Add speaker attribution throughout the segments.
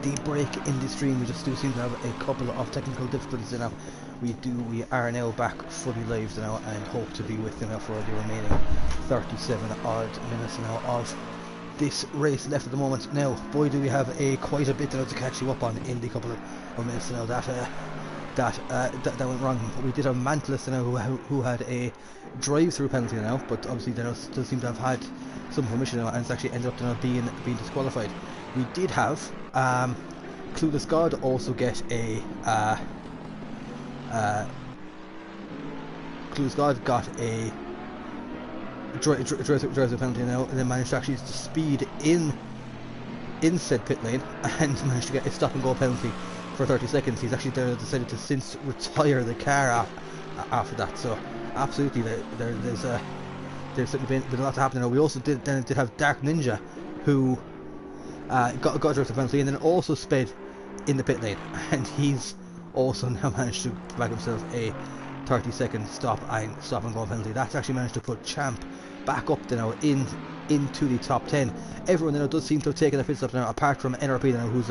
Speaker 1: the break in the stream. We just do seem to have a couple of technical difficulties now. We are now back fully live now, and hope to be with you now for the remaining 37 odd minutes now of this race left at the moment. Now, boy, do we have quite a bit now to catch you up on in the couple of minutes now that went wrong. We did have Mantless now who had a drive-through penalty now, but obviously they still seem to have had some permission now, and it's actually ended up now being disqualified. We did have Clueless God also get a Clueless God got a drive-through penalty now, and then managed to actually speed in said pit lane and managed to get a stop and go penalty for 30 seconds. He's actually decided to since retire the car after that. So absolutely, there's certainly been a lot happening now. We also did have Dark Ninja, who got a drive penalty and then also sped in the pit lane, and he's also now managed to provide himself a 30-second stop and go penalty. That's actually managed to put Champ back up now into the top 10. Everyone now does seem to have taken a pit stop now, apart from NRP now, who's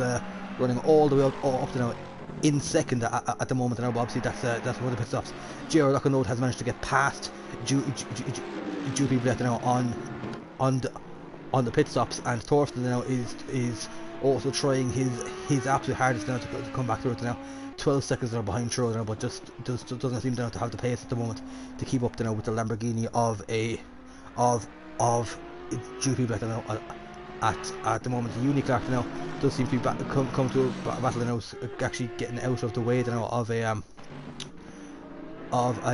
Speaker 1: running all the way up to now in second at the moment now. But obviously that's one of the pit stops. JR Lockenote has managed to get past Jupi Blatt now on the pit stops, and Thorsten now is also trying his absolute hardest now to come back through it now. 12 seconds now behind Troll now, but just doesn't seem to have the pace at the moment to keep up now with the Lamborghini of Jupi Blatt now at the moment. The Uniclark now does seem to be come to a battle now, actually getting out of the way now of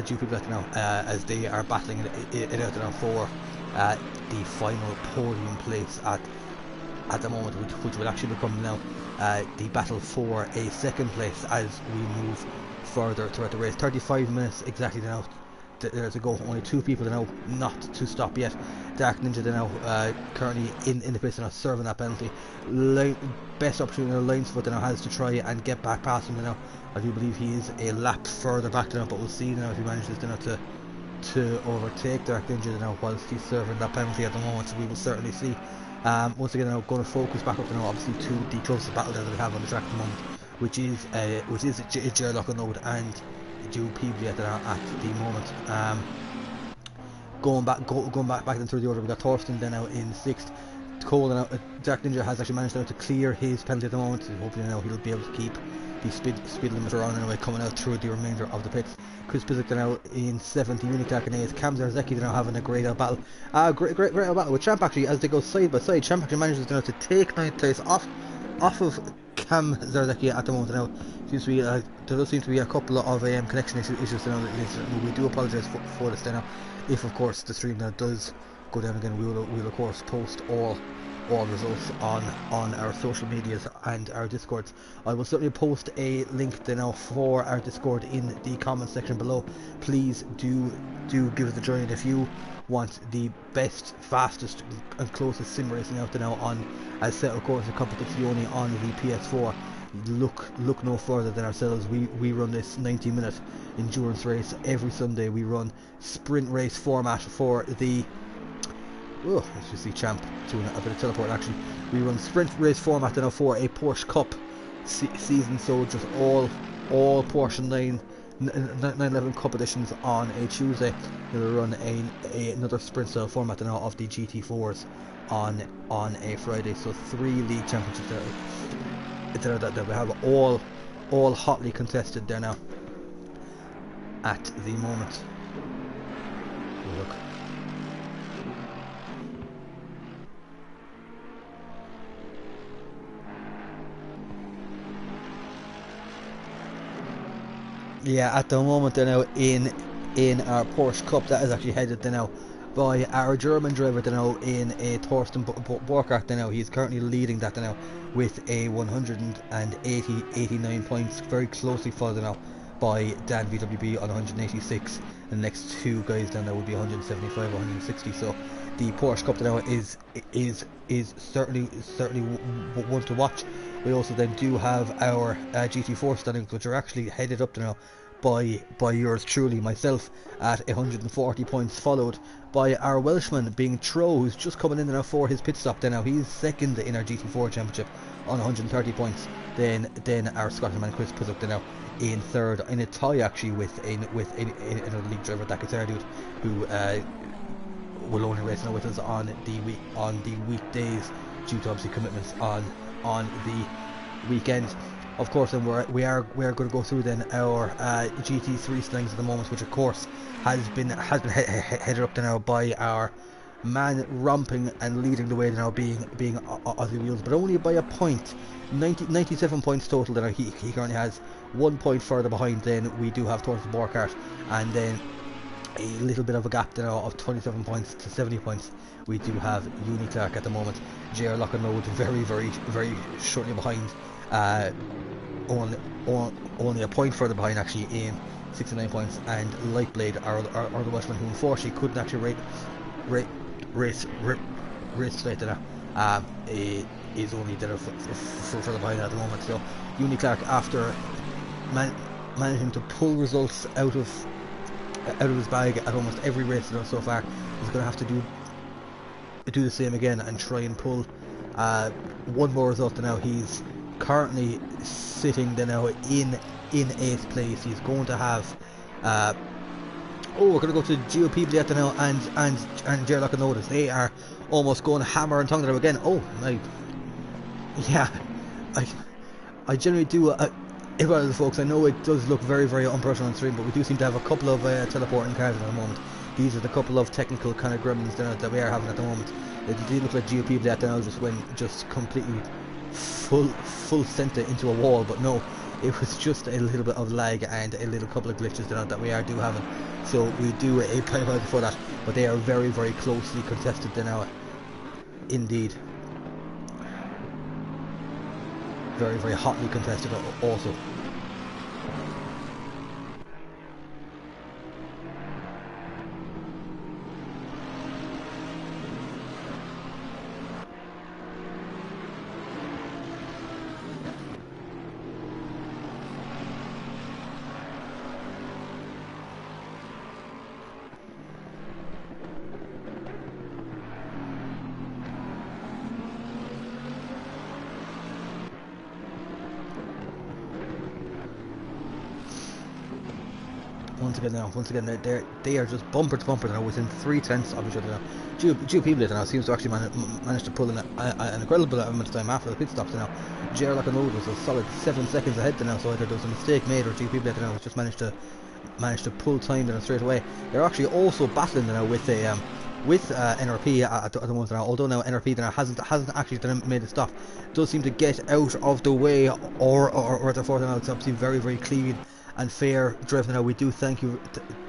Speaker 1: Jupi Blatt now, as they are battling it out now for the final podium place at the moment, which will actually become now the battle for a second place as we move further throughout the race. 35 minutes exactly now there to go. Only two people now not to stop yet. Dark Ninja now currently in the pits now, serving that penalty. Best opportunity now Linesfoot now has to try and get back past him now. I do believe he is a lap further back now, but we'll see now if he manages now to overtake Dark Ninja now whilst he's serving that penalty at the moment. So we will certainly see. Once again, I'm going to focus back up now, obviously, to the closest battle that we have on the track at the moment, which is JR Lockenote and Jupi Blatt at the moment. Going back then through the order, we got Thorsten then now in 6th. Cole now, Dark Ninja has actually managed now to clear his penalty at the moment. Hopefully now he'll be able to keep the speed limiter on anyway, coming out through the remainder of the pits. Chris Pizik now in 7th, Uniclark in 8th, Cam Zarzeki now having a great battle. Great battle with Champ actually, as they go side by side. Champ actually manages now to take 9th place off of Cam Zarzeki at the moment now. Seems to be there does seem to be a couple of connection issues now. We do apologise for this now. If of course the stream now does go down again, we'll of course post all results on our social medias and our discords. I will certainly post a link now for our discord in the comment section below. Please do give us a join if you want the best, fastest and closest sim racing out there now on, as set of course, a competizione on the PS4. Look no further than ourselves. We run this 90-minute endurance race every Sunday. We run sprint race format for the let's just see Champ doing a bit of teleport action. We run sprint race format now for a Porsche Cup season, so just all Porsche 911 Cup editions on a Tuesday. We'll run another sprint style format now of the GT4s on a Friday. So 3 league championships there that we have all hotly contested there now at the moment. Look. Yeah, at the moment they're now in our Porsche Cup that is actually headed now by our German driver now in a Thorsten Borkart now. He's currently leading that now with a 189 points, very closely followed now by Dan VWB on 186, and the next two guys down there would be 175 or 160. So the Porsche Cup now is certainly one to watch. We also then do have our GT4 standings, which are actually headed up now by yours truly, myself, at 140 points, followed by our Welshman being Tro, who's just coming in now for his pit stop there now. He's second in our GT4 championship on 130 points. Then our Scottish man Chris Pizzup now in third, in a tie actually with another league driver, that dude, who will only race now with us on the weekdays due to obviously commitments on the weekend. Of course, then we are going to go through then our GT3 slings at the moment, which of course has been headed up to now by our man romping and leading the way now, being Aussie Wheels, but only by a point. 97 points total. Then he currently has 1 point further behind. Then we do have Thorsten Borkart, and then a little bit of a gap now of 27 points to 70 points. We do have Uni Clark at the moment. JR Lockenold very shortly behind. Only a point further behind actually in 69 points, and Lightblade, our the Welshman, who unfortunately couldn't actually race straight to that, is only there further behind at the moment. So Uni Clark, after managing to pull results out of his bag at almost every race so far, is going to have to do the same again and try and pull one more result. Now he's currently sitting now in 8th place. He's going to have we're going to go to GOP Blade now and Ger Lockenodas. They are almost going hammer and tongue now again. Oh my, yeah, I generally do well, folks. I know it does look very unprofessional on stream, but we do seem to have a couple of teleporting cars at the moment. These are the couple of technical kind of gremlins that we are having at the moment. It did look like GOP Blade now just completely full center into a wall, but no, it was just a little bit of lag and a little couple of glitches that we do having. So we do apologize for that, but they are very closely contested now, indeed. Very hotly contested also. Once again, they are just bumper to bumper now, within 3/10 of each other now. GOP Blade now seems to actually manage to pull in an incredible amount of time after the pit stops now. JR Lockenold was a solid 7 seconds ahead now, so either there was a mistake made or GOP Blade now just managed to pull time then straight away. They're actually also battling now with NRP at the moment now, although now NRP now hasn't actually made a stop. Does seem to get out of the way or therefore now it's obviously very clean and fair driven now. We do thank him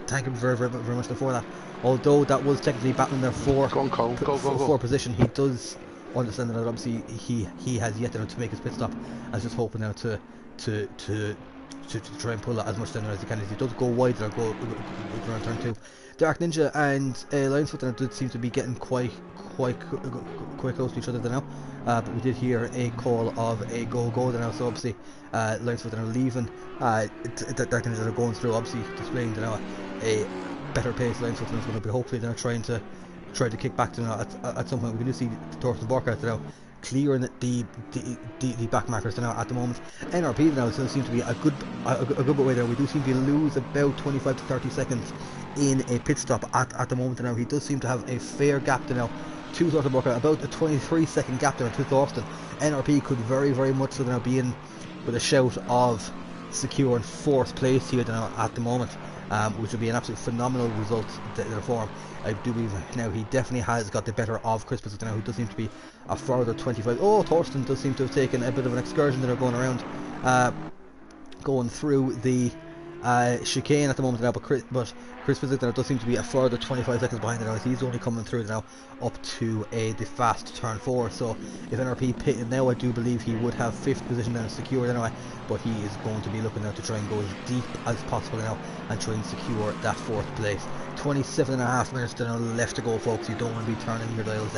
Speaker 1: very much for that. Although that was technically battling there for position, he does understand that obviously he has yet to make his pit stop. I was just hoping now to try and pull that as much down as he can. As he does go wide and go around turn 2. Dark Ninja and Lionsfoot did seem to be getting quite close to each other now. But we did hear a call of a go now, so obviously Lionsfoot are leaving. Dark Ninja are going through, obviously displaying now a better pace. Lionsfoot is going to be hopefully now trying to kick back to now at some point. We can just see Thorsten Borkart now clearing the back markers now at the moment. NRP now still seems to be a good bit way there. We do seem to lose about 25 to 30 seconds in a pit stop at the moment now. He does seem to have a fair gap to now to Thorsten Borkart, about a 23-second gap there to Thorsten. NRP could very much so now be in with a shout of securing 4th place here now at the moment, which would be an absolute phenomenal result for him. I do believe now he definitely has got the better of Chris Pizzup now, who does seem to be a further 25. Oh, Thorsten does seem to have taken a bit of an excursion that are going around, going through the chicane at the moment now, but Chris Pizzup now does seem to be a further 25 seconds behind now, as he's only coming through now up to the fast turn 4. So if NRP pitted now, I do believe he would have 5th position now secured anyway, but he is going to be looking now to try and go as deep as possible now and try and secure that 4th place. 27.5 minutes left to go, folks. You don't want to be turning your dials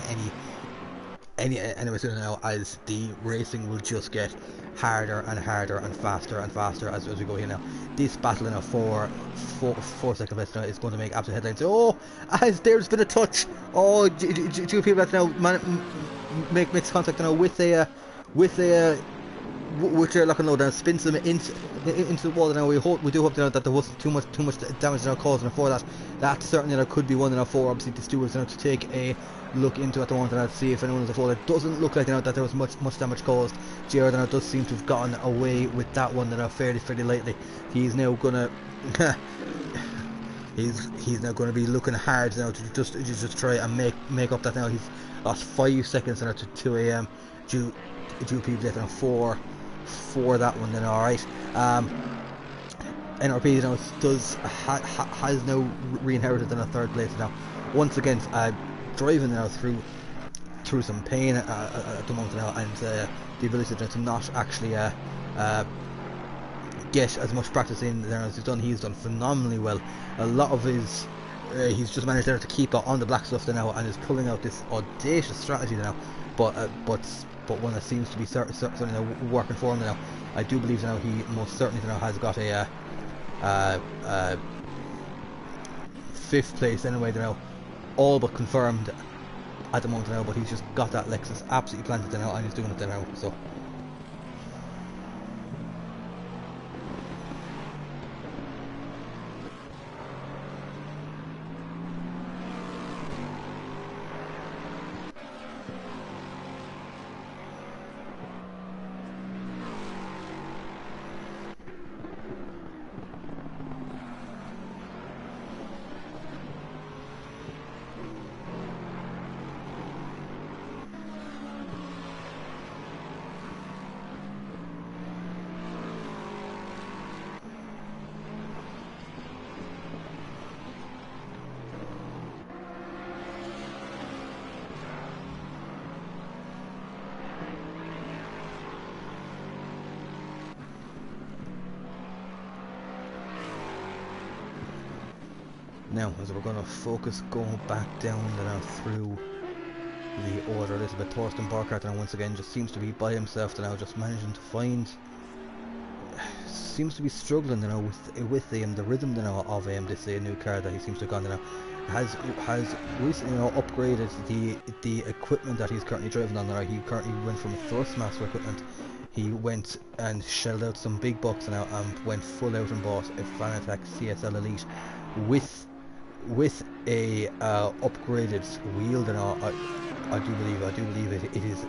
Speaker 1: anyway soon now, as the racing will just get harder and faster as we go here now. This battle now for 4-second place now is going to make absolute headlines. Oh, as there's been a touch. Oh, two people that now makes contact now with with a which are looking low down, spins them into the wall. Now we do hope that there wasn't too much damage now caused for that. That certainly there could be one in our four. Obviously the stewards now to take a look into at the moment and see if anyone is afloat. It doesn't look like that there was much damage caused. Jared now does seem to have gotten away with that one now fairly lightly. He's now gonna he's now going to be looking hard now to just try and make up that now. He's lost 5 seconds now to 2 AM due people getting a 4 for that one then. Alright, NRP now has now re-inherited in a 3rd place now, once again driving now through some pain at the moment now, and the ability to not actually get as much practice in there as he's done. He's done phenomenally well. A lot of his he's just managed there to keep on the black stuff there now, and is pulling out this audacious strategy now, but one that seems to be certainly now working for him now. I do believe now he most certainly now has got a 5th place anyway now, all but confirmed at the moment now, but he's just got that Lexus absolutely planted there now, and he's doing it there now, so. Now, as we're going to focus going back down now through the order a little bit, Thorsten Burkhardt now once again just seems to be by himself now, just managing to find, seems to be struggling now with the rhythm now of this new car that he seems to have gone now. Has recently now upgraded the equipment that he's currently driving on now. He currently went from Thrustmaster equipment. He went and shelled out some big bucks now and went full out and bought a Fanatec CSL Elite with a upgraded wheel. Then I do believe it is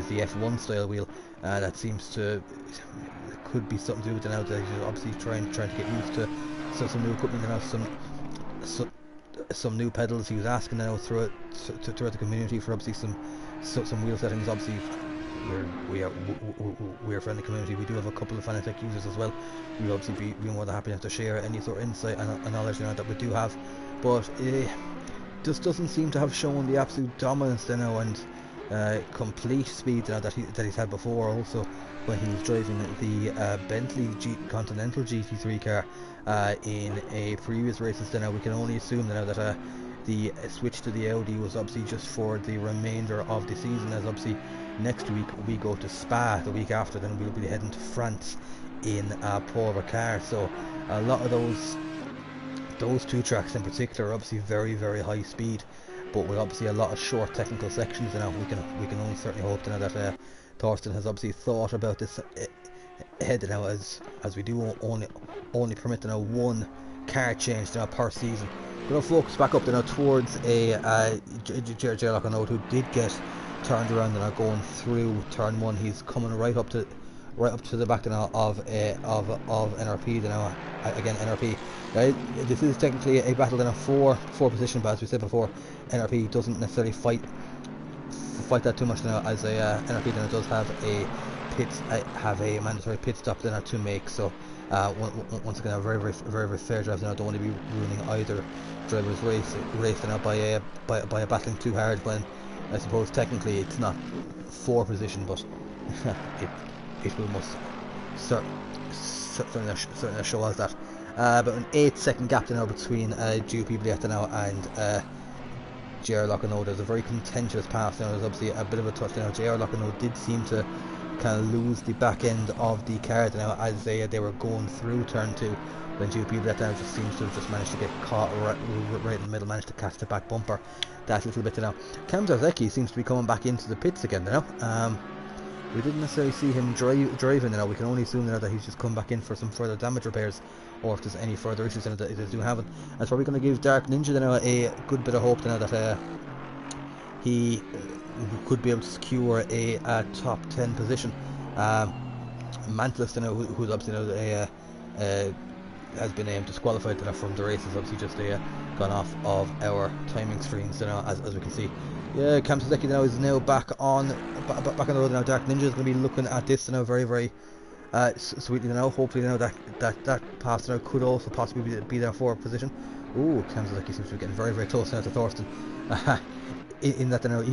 Speaker 1: the F1 style wheel that seems to could be something to do with it now. That he's obviously trying to get used to some new equipment and have some new pedals. He was asking now throughout the community for obviously some wheel settings. Obviously we're a friendly community. We do have a couple of Fanatec users as well. We'll obviously be more than happy to share any sort of insight and knowledge that we do have, but just doesn't seem to have shown the absolute dominance now and complete speed that he's had before. Also when he was driving the Bentley Continental GT3 car in a previous races, now we can only assume now that the switch to the Audi was obviously just for the remainder of the season, as obviously next week we go to Spa. The week after then we'll be heading to France in Paul Ricard. So a lot of those two tracks in particular are obviously very high speed, but with obviously a lot of short technical sections. Now we can only certainly hope now that Thorsten has obviously thought about this ahead now, as we do only permit now one car change now per season. We're going to focus back up now towards a Jared Lock who did get turned around and are going through turn 1. He's coming right up to the back now of NRP now. Again, NRP. This is technically a battle in a four position, but as we said before, NRP doesn't necessarily fight that too much now, as NRP then does have a mandatory pit stop then to make. So once again, a very fair drive now. Don't want to be ruining either driver's race now by battling too hard, when I suppose technically it's not 4 position, but it will most certainly show us that. But an 8-second gap now between GP Blieta now and JR Lockano. There's a very contentious pass now. There's obviously a bit of a touch now. JR Lockano did seem to kind of lose the back end of the car now as they were going through turn 2, when GP Blieta just seems to have just managed to get caught right in the middle, managed to catch the back bumper that little bit now. Cam Zarzecki seems to be coming back into the pits again now. We didn't necessarily see him driving now. We can only assume now that he's just come back in for some further damage repairs, or if there's any further issues that he's doing having. That's probably going to give Dark Ninja now a good bit of hope now that he could be able to secure a top 10 position. Mantless, who's obviously has been disqualified from the race, has obviously just gone off of our timing screens as we can see. Yeah, Cam Suzeki now is now back on the road now. Dark Ninja is going to be looking at this now very, very sweetly now. Hopefully now that pass now could also possibly be there for a position. Ooh, Cam Suzeki seems to be getting very, very close now to Thorsten. In that now,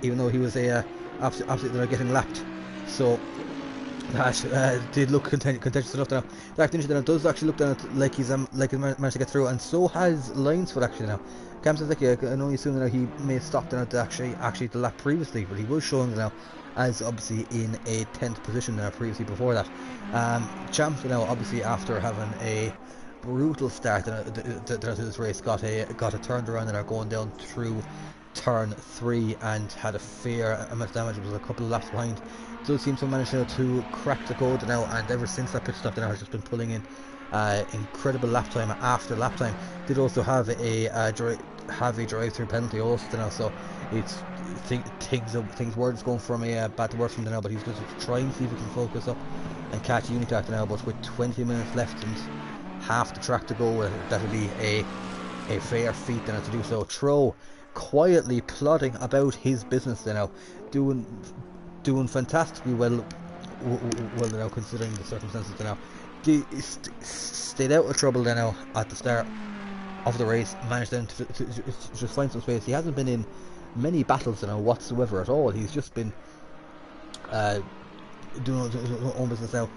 Speaker 1: even though he was absolutely getting lapped, so that did look contentious enough now. Dark Ninja now does actually look down like he's managed to get through, and so has Linesfoot actually now. Cam Suzeki, I can only assume that he may have stopped down to actually the lap previously, but he was showing now as obviously in a 10th position now previously before that. Champ now obviously after having a brutal start to this race got a turned around and are going down through turn 3 and had a fair amount of damage. It was a couple of laps behind. Does seem to have managed to crack the code now, and ever since that pit stop now has just been pulling in incredible lap time after lap time. Did also have a drive-through penalty also now, so it's things were just going from a bad to worse from now, but he's just trying to see if he can focus up and catch Unitrack now. But with 20 minutes left and half the track to go, that would be a fair feat now to do so. Tro quietly plodding about his business now, doing fantastically well now considering the circumstances now. Stayed out of trouble now at the start of the race, managed then to just find some space. He hasn't been in many battles now whatsoever at all. He's just been doing his own business now.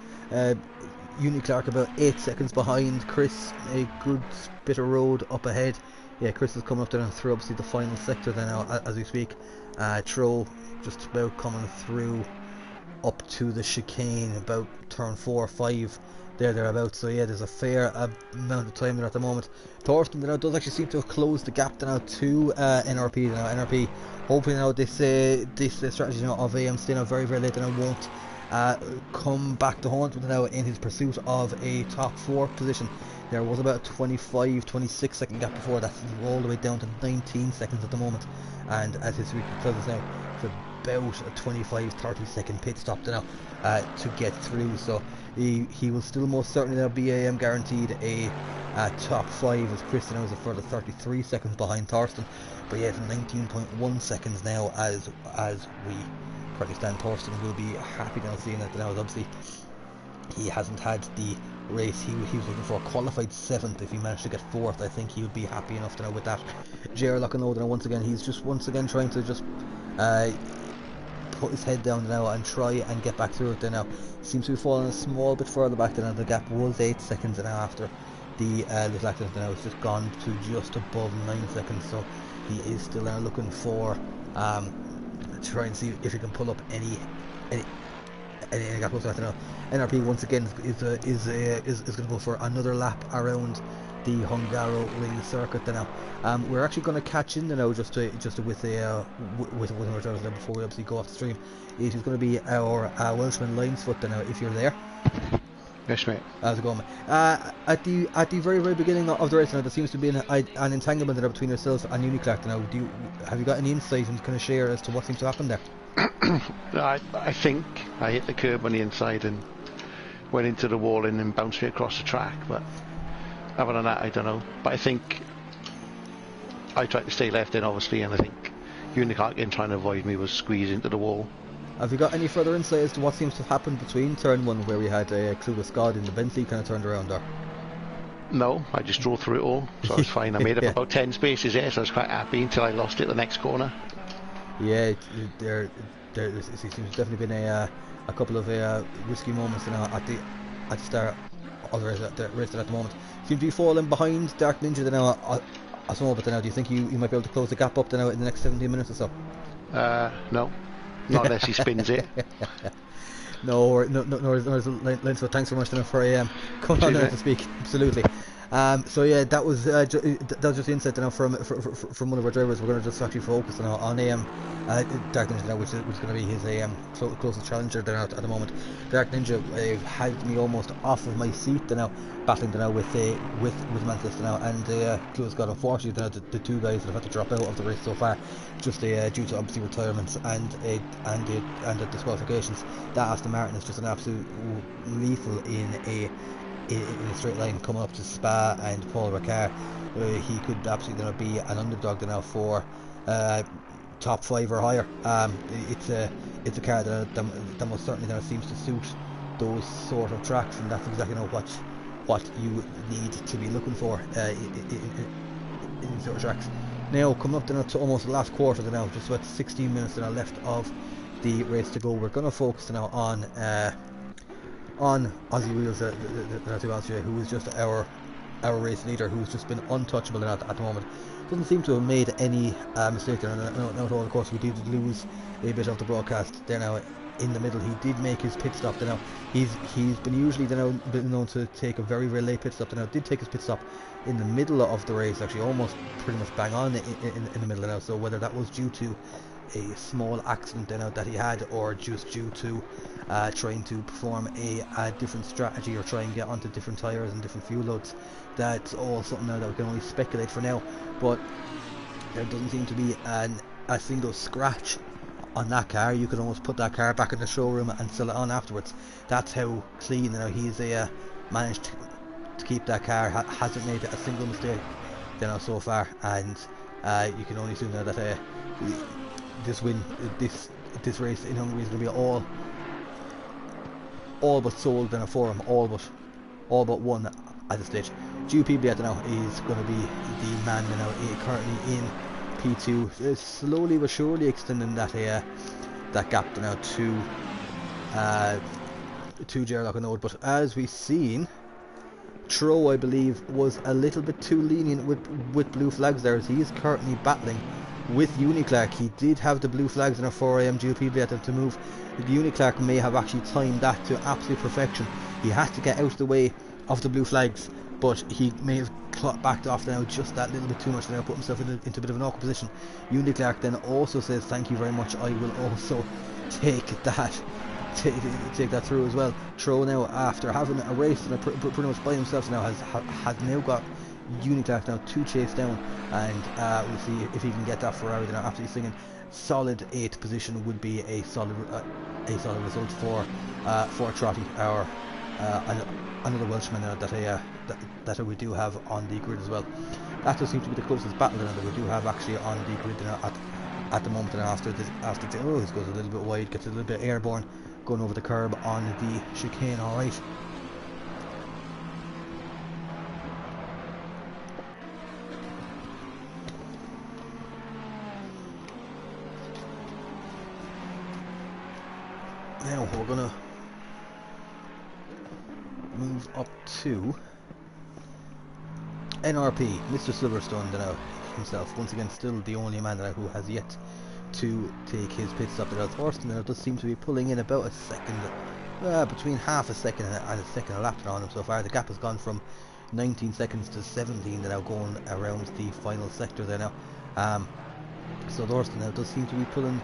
Speaker 1: Uni Clark about 8 seconds behind Chris, a good bit of road up ahead. Yeah, Chris is coming up there and through obviously the final sector then now as we speak. Tro just about coming through up to the chicane about turn 4 or 5 thereabouts. So yeah, there's a fair amount of time there at the moment. Thorsten now does actually seem to have closed the gap now to NRP now. NRP hopefully now this strategy now of AM staying out very, very late and won't come back to haunt him now in his pursuit of a top 4 position. There was about a 25-26 second gap before that, all the way down to 19 seconds at the moment, and as his week closes now, it's about a 25-30 second pit stop now to get through. So he will still most certainly now be guaranteed a top 5, as Chris now is a further 33 seconds behind Thorsten. But yeah, 19.1 seconds now as we currently stand. Thorsten will be happy now seeing that now. Obviously he hasn't had the race he was looking for. Qualified 7th. If he managed to get 4th, I think he would be happy enough to know with that. JR Lockenold now once again, he's just trying to just put his head down now and try and get back through it there now. Seems to be falling a small bit further back there now. The gap was 8 seconds now after the little accident now. It's just gone to just above 9 seconds, so he is still now looking for try and see if he can pull up any gap close to that now. NRP once again is going to go for another lap around the Hungaroring circuit now. We're actually going to catch in now just with our drivers now before we obviously go off the stream. It is going to be our Welshman Linesfoot now, if you're there.
Speaker 2: Yes, mate.
Speaker 1: How's it going, mate? At the very, very beginning of the race now, there seems to be an entanglement there between yourself and Uniclark now. Have you got any insight and kind of share as to what seems to happen there?
Speaker 2: I think I hit the curb on the inside and went into the wall and then bounced me across the track, but other than that I don't know. But I think I tried to stay left in obviously, and I think Uniclark in trying to avoid me was squeezed into the wall.
Speaker 1: Have you got any further insight as to what seems to have happened between turn 1 where we had Clueless God in the Bentley kind of turned around there?
Speaker 2: No, I just drove through it all, so I was fine. I made up about 10 spaces there, so I was quite happy until I lost it the next corner.
Speaker 1: Yeah, there seems to have definitely been a couple of risky moments at the start of the race at the moment. Seem to be falling behind Dark Ninja now a small bit now. Do you think you might be able to close the gap up now in the next 17 minutes or so?
Speaker 2: No. Not unless he spins it.
Speaker 1: No, Linesfoot, thanks very much for coming on there to speak. Absolutely. So yeah, that was just the insight now from one of our drivers. We're going to just actually focus now on Dark Ninja now, which is going to be his closest challenger there now at the moment. Dark Ninja had me almost off of my seat now, battling now with Mantis now, and Clue's got, unfortunately the two guys that have had to drop out of the race so far, just due to obviously retirements and the disqualifications. That Aston Martin is just an absolute lethal in a straight line coming up to Spa and Paul Ricard. He could absolutely be an underdog now for top 5 or higher. It's a car that most certainly seems to suit those sort of tracks, and that's exactly what you need to be looking for in these sort of tracks. Now coming up to almost the last quarter now, just about 16 minutes now left of the race to go. We're going to focus now on Aussie Wheels, who is just our race leader, who's just been untouchable at the moment. Doesn't seem to have made any mistake there. Now, of course, we did lose a bit of the broadcast there now in the middle. He did make his pit stop there now. He's been usually been known to take a very late pit stop there now. Did take his pit stop in the middle of the race, actually almost pretty much bang on in the middle now. So whether that was due to a small accident that he had, or just due to trying to perform a different strategy or try and get onto different tyres and different fuel loads, that's all something now that we can only speculate for now. But there doesn't seem to be a single scratch on that car. You could almost put that car back in the showroom and sell it on afterwards. That's how clean he's managed to keep that car. Hasn't made a single mistake so far, and you can only assume now that this race in Hungary is going to be all but sold for him, all but one at this stage. GP now is going to be the man currently in P2, slowly but surely extending that gap now to Gerlach and Ode. But as we've seen, Tro, I believe, was a little bit too lenient with blue flags there, as he is currently battling with Uniclark. He did have the blue flags in a 4am GP to move. Uniclark may have actually timed that to absolute perfection. He had to get out of the way of the blue flags, but he may have backed off now just that little bit too much, put himself into a bit of an awkward position. Uniclark then also says, thank you very much, I will also take that through as well. Tro now, after having a race pretty much by himself now, has now got Uniclark now to chase down, and we'll see if he can get that Ferrari now after he's singing. Solid 8th position would be a solid result for Trotty, our another Welshman that we do have on the grid as well. That does seem to be the closest battle that we do have actually on the grid at the moment. And after he goes a little bit wide, gets a little bit airborne, going over the curb on the chicane. All right. Now we're gonna move up to NRP, Mr. Silverstone himself, once again still the only man who has yet to take his pit stop. Thorsten does seem to be pulling in about a second, between half a second and a second a lap on him so far. The gap has gone from 19 seconds to 17 going around the final sector there now. So Thorsten does seem to be pulling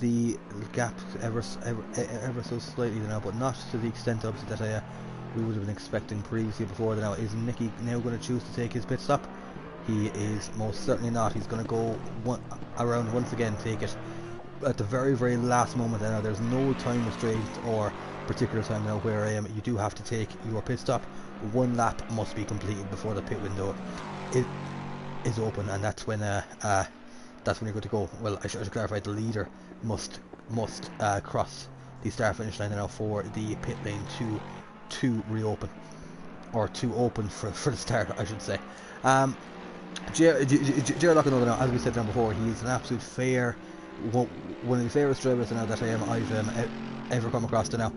Speaker 1: the gap ever so slightly now, but not to the extent of that we would have been expecting previously before. Now, is Nicky now going to choose to take his pit stop? He is most certainly not. He's going to go around once again, take it at the very, very last moment. Now, there's no time restraint or particular time now where you do have to take your pit stop. One lap must be completed before the pit window is open, and that's when you're good to go. Well, I should clarify, the leader must cross the start finish line now for the pit lane to reopen, or to open for the start, I should say. Gerlach now, as we said down before, he's an absolute one of the fairest drivers now that I've ever come across to now.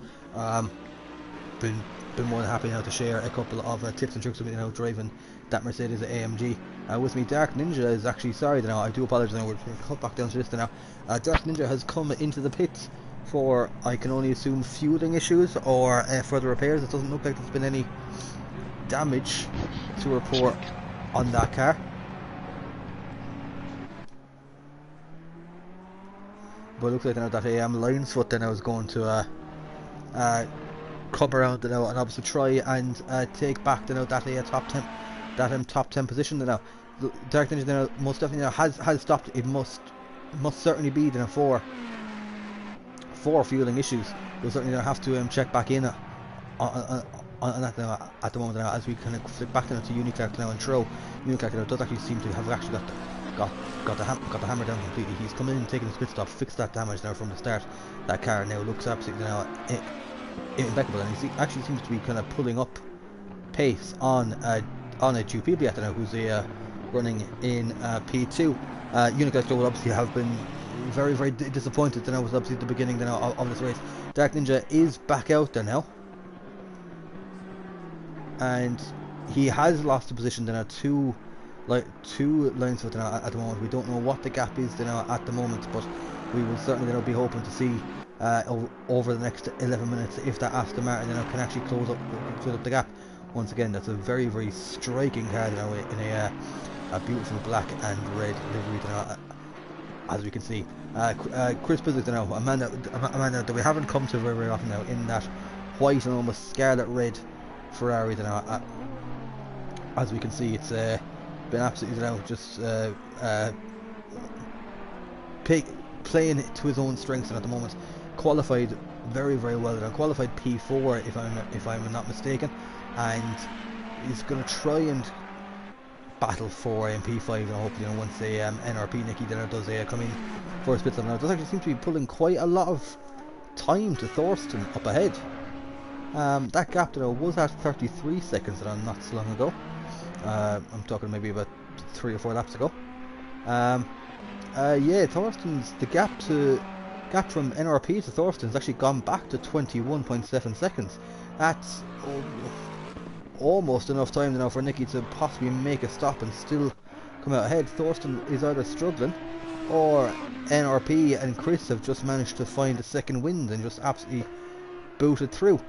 Speaker 1: Been more than happy now to share a couple of tips and tricks with me driving that Mercedes AMG. With me, Dark Ninja is actually, sorry now, I do apologise now, we're going to cut back down to this now. Dark Ninja has come into the pits for, I can only assume, fueling issues or further repairs. It doesn't look like there's been any damage to report on that car. But it looks like now that Lions Foot then I was going to come around now and obviously try and take back now that top 10 position now. Dark Ninja now most definitely now has stopped. It must certainly be now for fueling issues. We'll certainly now have to check back in on that now at the moment now, as we kind of flip back now to Uniclark now and throw. Uniclark now does actually seem to have actually got the hammer down completely. He's come in and taken his pit stop, fixed that damage now from the start. That car now looks absolutely now impeccable, and he actually seems to be kind of pulling up pace on a GP now who's running in P2. Uniclark will obviously have been very, very disappointed. Then was obviously the beginning of this race. Dark Ninja is back out there now, and he has lost the position now two lines with at the moment. We don't know what the gap is now at the moment, but we will certainly be hoping to see over the next 11 minutes if that Aston Martin can actually close up the gap. Once again, that's a very, very striking car now in a beautiful black and red livery as we can see. Chris Pizzak now, a man that we haven't come to very, very often now, in that white and almost scarlet red Ferrari now. As we can see, it's been absolutely now just playing to his own strengths, and at the moment qualified very, very well. Qualified P4 if I'm not mistaken, and he's going to try and battle for P5, and hopefully once the NRP Nicky then does come in for his pit stop now. It does actually seem to be pulling quite a lot of time to Thorsten up ahead. That gap was at 33 seconds not so long ago. I'm talking maybe about 3 or 4 laps ago. Yeah, Thorsten's the gap from NRP to Thorsten's actually gone back to 21.7 seconds. That's almost enough time now for Nicky to possibly make a stop and still come out ahead. Thorsten is either struggling, or NRP and Chris have just managed to find a second wind and just absolutely booted through.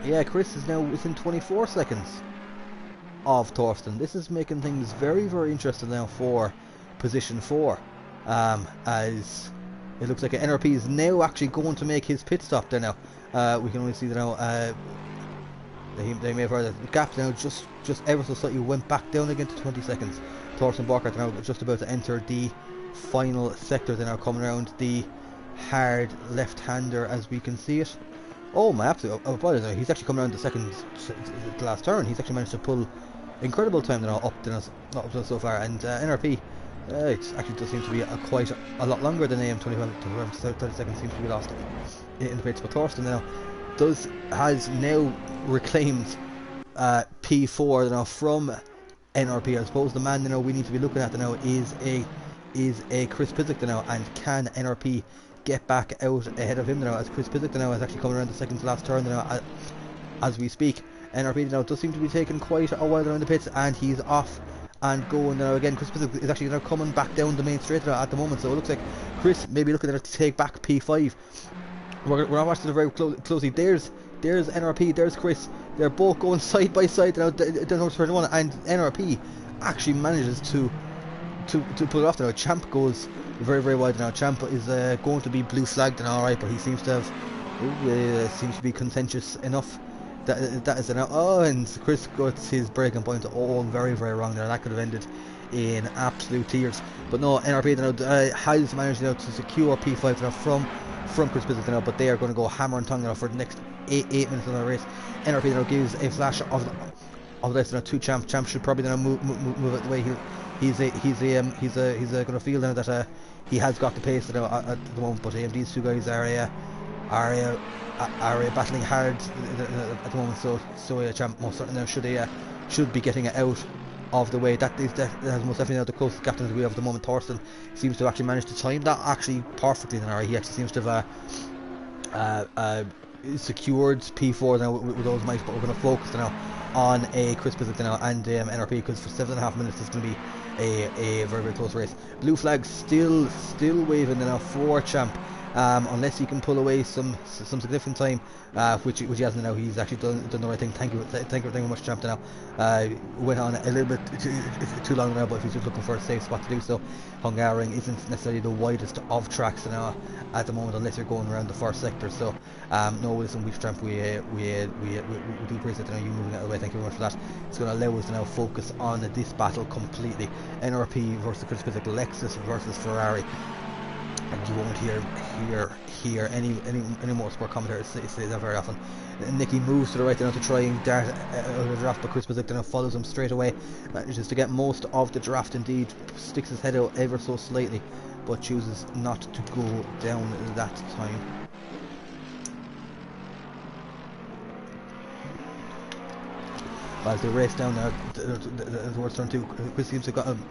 Speaker 1: Yeah, Chris is now within 24 seconds of Thorsten. This is making things very, very interesting now for position 4, as it looks like NRP is now actually going to make his pit stop there now. We can only see that now they may have heard that the gap now just ever so slightly went back down again to 20 seconds. Thorsten Borkert now just about to enter the final sector. They're now coming around the hard left-hander as we can see it. Oh my absolute apologies, he's actually coming around the last turn. He's actually managed to pull incredible time now up to us so far, and NRP it actually does seem to be quite a lot longer than AM 25 to around 30 seconds seems to be lost in the pits. But Thorsten now has now reclaimed P4 now from NRP. I suppose the man we need to be looking at now is a Chris Pizzak now, and can NRP get back out ahead of him now, as Chris Pizzak now is actually coming around the second to last turn now as we speak. NRP now does seem to be taking quite a while around the pits, and he's off and going now again. Chris Pizzak is actually now coming back down the main straight now at the moment, so it looks like Chris may be looking at it to take back P5. We're not watching it very closely. There's NRP, there's Chris. They're both going side by side now down turn 1, and NRP actually manages to pull it off now. Champ goes very, very wide now. Champ is going to be blue flagged and alright, but he seems to have seems to be contentious enough. That is now. Oh, and Chris got his braking point all very, very wrong there. That could have ended in absolute tears. But no, NRP now has managed now to secure P5 now from Chris Pizzak now, but they are going to go hammer and tongue now for the next 8 minutes of the race. NRP now gives a flash of this now to Champ. Champ should probably now move out the way. He's going to feel now that he has got the pace now at the moment. But these two guys are battling hard at the moment. So Champ most certainly now should be getting it out of the way. That has most definitely now the closest gap that we have at the moment. Thorsten seems to actually manage to time that actually perfectly now. He actually seems to have secured P4 now with those mics, but we're going to focus now on a Chris Pizzak now and NRP, because for 7.5 minutes it's going to be a very, very close race. Blue flag still waving now for Champ, unless he can pull away some significant time, which he hasn't now. He's actually done the right thing. Thank you very much, champ. Now went on a little bit too long now, but if he's just looking for a safe spot to do so, Hungaroring isn't necessarily the widest of tracks now at the moment, unless you're going around the first sector. So no, listen, champ, we do appreciate you moving out of the way. Thank you very much for that. It's going to allow us to now focus on this battle completely. NRP versus Chris Pizzic, Lexus versus Ferrari. And you won't hear any more sport commentators say that very often. Nicky moves to the right now to try and dart out of the draft, but Chris Pizzic now follows him straight away. Manages to get most of the draft indeed, sticks his head out ever so slightly, but chooses not to go down that time. As they race down now towards turn 2, Chris seems to have got him.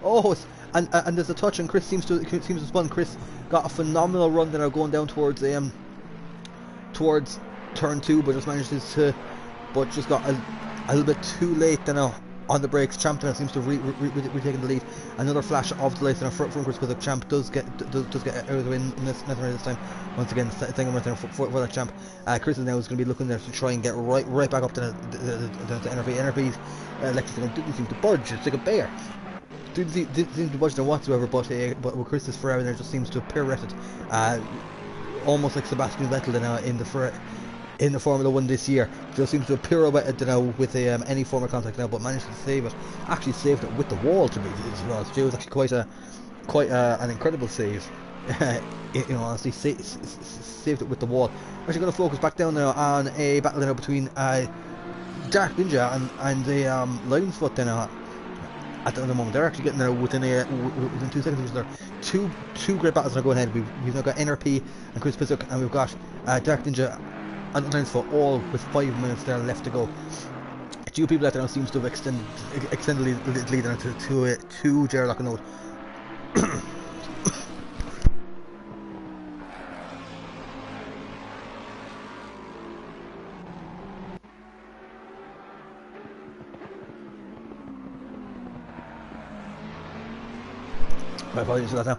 Speaker 1: Oh, and there's a touch, and Chris seems to spun. Chris got a phenomenal run there going down towards turn 2, but just manages to, but just got a little bit too late now on the brakes. Champ now seems to retaking the lead. Another flash of the lights now from Chris, but the Champ does get out of the way in this time. Once again, thank him right there for that Champ. Chris is now going to be looking there to try and get right back up to the NRP. NRP's Lexus didn't seem to budge. It's like a bear. Didn't seem to budge there whatsoever, but with Chris's Ferrari there just seems to have pirouetted, almost like Sebastian Vettel now in the Formula 1 this year. Just seems to have pirouetted now with any form of contact now, but managed to save it. Actually saved it with the wall to me as well. So it was actually quite an incredible save. Honestly, saved it with the wall. Actually going to focus back down now on a battle now between Dark Ninja and Lion's Foot now. At the moment, they're actually getting there within 2 seconds. There two great battles now going ahead. We've now got NRP and Chris Pizzic, and we've got Dark Ninja and Lion's Foot, all with 5 minutes there left to go. Two people that now seems to have extended the lead now to Jared Lock-and-Note. My apologies for that now.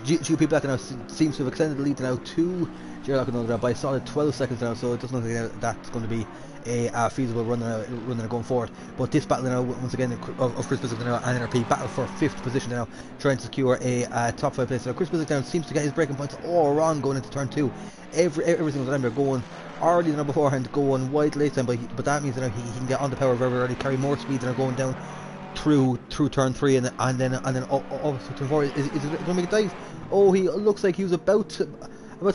Speaker 1: Two people that now seems to have extended the lead now to Jared Lock-and-Note by a solid 12 seconds now, so it doesn't look like that's going to be a feasible run going forward. But this battle now, once again, of Chris Pizzic now and NRP, battle for 5th position now, trying to secure a top 5 place. Now Chris Pizzic now seems to get his braking points all wrong going into turn 2. Every single time they're going early now beforehand, going wide late time, but that means that he can get on the power very early, carry more speed than are going down through turn 3 and then to turn 4. Is it going to make a dive? Oh, he looks like he was about to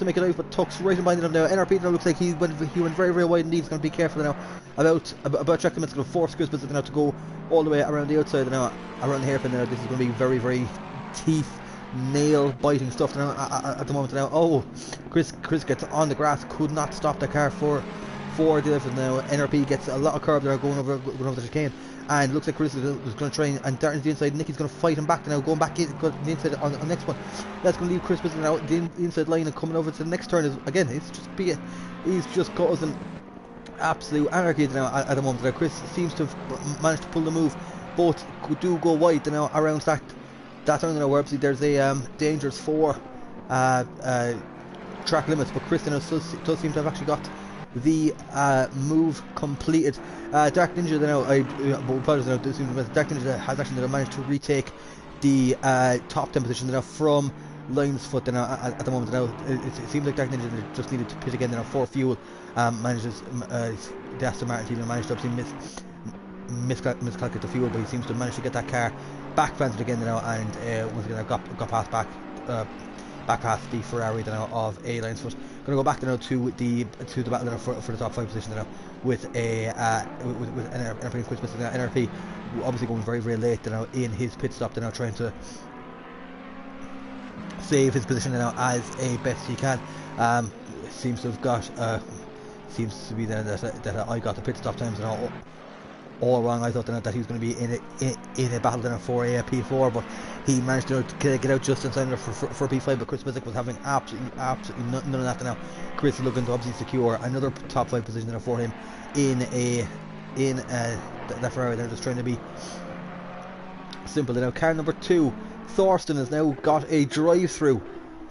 Speaker 1: make a dive, but tucks right in behind him now. NRP now looks like he went very wide indeed. He's going to be careful now about checking him. It's going to force Chris Pizzic now to go all the way around the outside now, around the hairpin now. This is going to be very teeth nail biting stuff now at the moment now. Oh, Chris gets on the grass, could not stop the car for the left now. NRP gets a lot of curb there going over the chicane. And looks like Chris is going to try and dart into the inside. Nicky's going to fight him back now, going back in, the inside on the next one. That's going to leave Chris now the inside line and coming over to the next turn. Again, he's just causing absolute anarchy now at the moment. Now Chris seems to have managed to pull the move. Both do go wide now around that turn now, where obviously there's a dangers for track limits, but Chris now does seem to have actually got the move completed. Dark Ninja now, Dark Ninja has actually managed to retake the top 10 position now from Lion's Foot now at the moment. Now it seems like Dark Ninja just needed to pit again now for fuel. Manages the Aston Martin team managed to obviously miscalculate the fuel, but he seems to manage to get that car back planted again now, and once again got past back past the Ferrari now of a Lion's Foot. Going to go back now to the battle now for the top 5 position now with NRP and Chris Pizzic now. NRP obviously going very late now in his pit stop. They're now trying to save his position now as a best he can. Seems to have got seems to be that I got the pit stop times and all wrong. I thought that he was going to be in a battle then for a P4, but he managed to get out just in time for P5. But Chris Pizzic was having absolutely none of that now. Chris is looking to obviously secure another top 5 position there for him in that Ferrari. They're just trying to be simple. Now car number 2, Thorsten, has now got a drive-through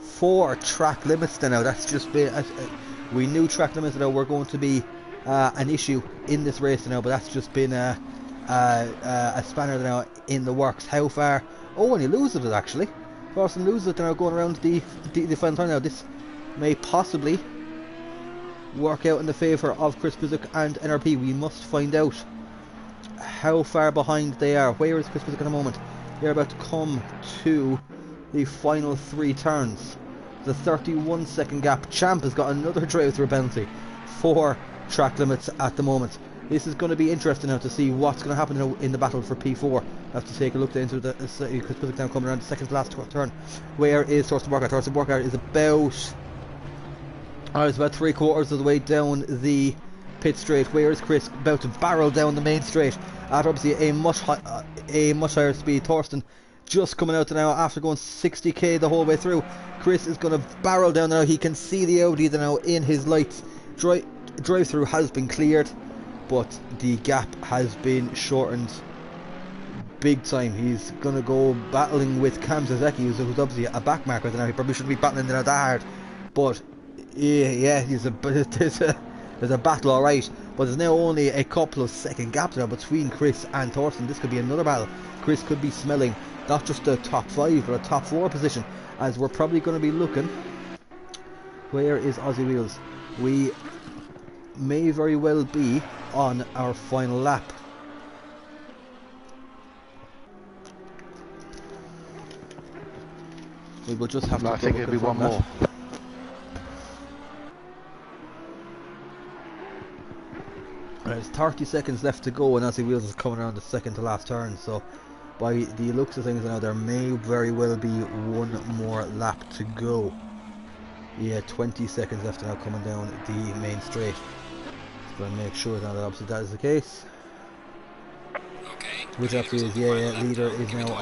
Speaker 1: 4 track limits now. That's just been we knew track limits now were going to be an issue in this race now, but that's just been a spanner now in the works. How far? Oh, and he loses it actually. Thorsten loses it now going around the final turn now. This may possibly work out in the favour of Chris Pizik and NRP. We must find out how far behind they are. Where is Chris Pizik at the moment? They're about to come to the final 3 turns. The 31-second gap. Champ has got another drive-through penalty. 4 track limits at the moment. This is going to be interesting now to see what's going to happen now in the battle for P4. I have to take a look into the Chris Pizik now coming around the second to last turn. Where is Thorsten Borgard? Thorsten Borgard is about... it's about 3/4 of the way down the pit straight. Where is Chris? About to barrel down the main straight at obviously a much higher speed. Thorsten just coming out now after going 60k the whole way through. Chris is going to barrel down now. He can see the Audi now in his lights. Drive through has been cleared, but the gap has been shortened big time. He's going to go battling with Cam Zazeki, who's obviously a backmarker now. He probably shouldn't be battling there that hard, but yeah, there's a battle, alright, but there's now only a couple of second gaps now between Chris and Thorsten. This could be another battle. Chris could be smelling not just a top 5 but a top 4 position, as we're probably going to be looking. Where is Aussie Wheels? We may very well be on our final lap. We will just have to...
Speaker 2: I think it'll be one more.
Speaker 1: There's 30 seconds left to go, and Aussie Wheels is coming around the second to last turn, so by the looks of things now there may very well be one more lap to go. Yeah, 20 seconds left now coming down the main straight. Just going to make sure now that obviously that is the case. Which actually is, yeah, leader is now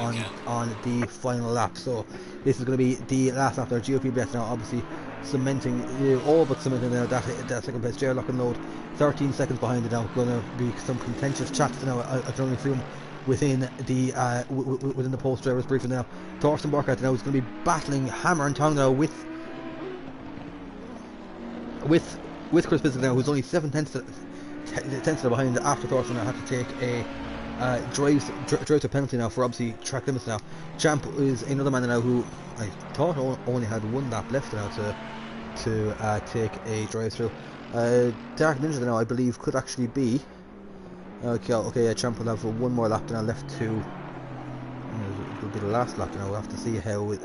Speaker 1: on the final lap, so this is going to be the last lap there. GOP Beth now obviously cementing, all but cementing now that second place. J Lock and Load 13 seconds behind it now. Going to be some contentious chats now, I can only assume, within the post drivers briefing now. Thorsten Borgard now is going to be battling hammer and tongue now with Chris Pizik now, who's only 7 tenths behind after Thorsten now had to take a drives a penalty now for obviously track limits now. Champ is another man now who I thought only had 1 lap left now to take a drive through. Dark Ninja now I believe could actually be okay. Champ will have 1 more lap now left to. It will be the last lap now. We'll have to see how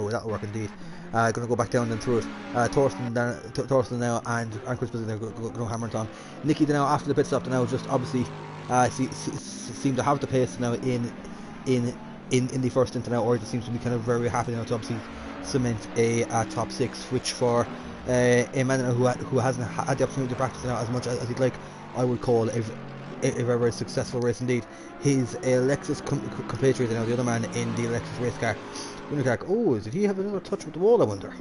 Speaker 1: that'll work indeed. Going to go back down and through it. Thorsten now and Chris Pizik now go hammer on. Nicky now after the pit stop now just obviously seem to have the pace now in the first stint now, or just seems to be kind of very happy now to obviously cement a top 6, which for a man who hasn't had the opportunity to practice now as much as he'd like, I would call a very successful race indeed. His Lexus compatriot now, the other man in the Lexus race car. Oh, did he have another touch with the wall, I wonder?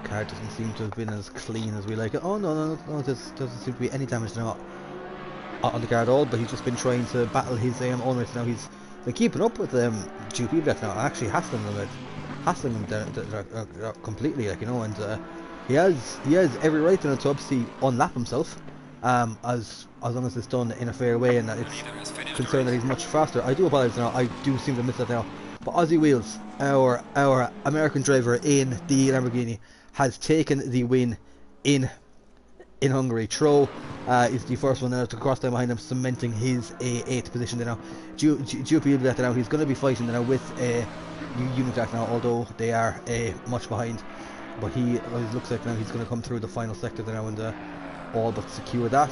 Speaker 1: The car doesn't seem to have been as clean as we like it. Oh no, there doesn't seem to be any damage now on the car at all, but he's just been trying to battle his own race now. He's been keeping up with GP Black now, actually hassling them down completely, like, you know, and he has every right to obviously unlap himself, as long as it's done in a fair way, and that it's concerned that he's much faster. I do apologise now, I do seem to miss that now, but Aussie Wheels, our American driver in the Lamborghini, has taken the win in Hungary. Tro is the first one now to cross down behind him, cementing his 8th position there now. GOP that now he's going to be fighting now with Unitrack now, although they are much behind, but it looks like now he's going to come through the final sector there now and all but secure that.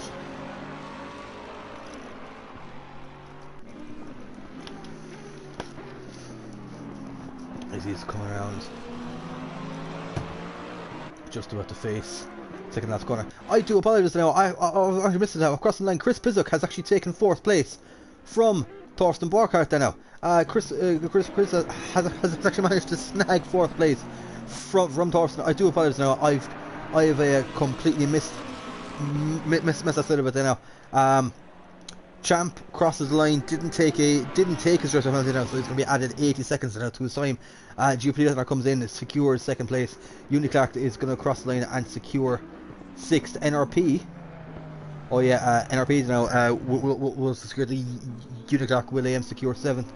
Speaker 1: As he's coming around, just about to face second last corner. I do apologise now, I missed it now. Across the line, Chris Pizik has actually taken 4th place from Thorsten Borgard there now. Chris has actually managed to snag 4th place from Thorsten. I do apologise now, I've completely missed that a little bit there now. Champ crosses the line, didn't take his first penalty now, so it's going to be added 80 seconds now to his time. GP3 comes in, secures second place. Uniclark is going to cross the line and secure sixth. NRP. Oh yeah, NRP now will secure the Uniclark. Will AM secure seventh.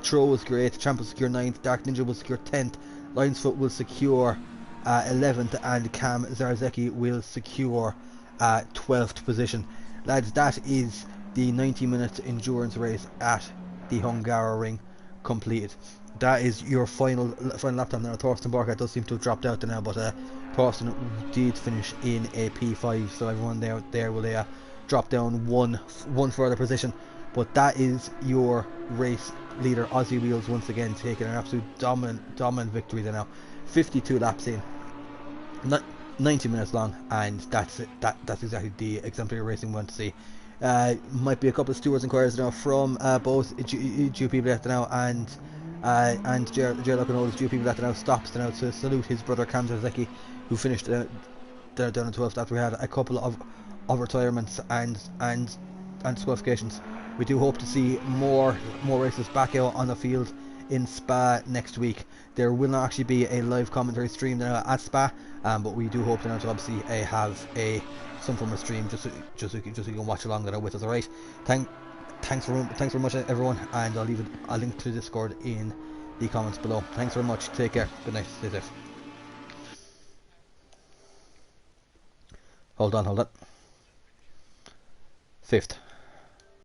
Speaker 1: Tro will secure eighth. Champ will secure ninth. Dark Ninja will secure 10th. Lionsfoot will secure 11th, and Cam Zarzeki will secure 12th position. Lads, that is the 90-minute endurance race at the Hungaroring completed. That is your final lap time now. Thorsten Borka does seem to have dropped out there now, but Thorsten did finish in a P5, so everyone there will drop down one further position. But that is your race leader, Aussie Wheels, once again taking an absolute dominant victory there now. 52 laps in, 90 minutes long, and that's it. That's exactly the exemplary racing we want to see. Might be a couple of stewards and choirs now from both GP Black now and Gerald O'Connell's GP Black now stops now to salute his brother Cam Zarzeki, who finished down in 12th after we had a couple of retirements and disqualifications. We do hope to see more races back out on the field in Spa next week. There will not actually be a live commentary stream now at Spa, but we do hope to obviously have some form of stream just so you can watch along with us. Alright, thanks very much everyone, and I'll leave a link to Discord in the comments below. Thanks very much, take care, good night, stay safe. Hold on. 5th.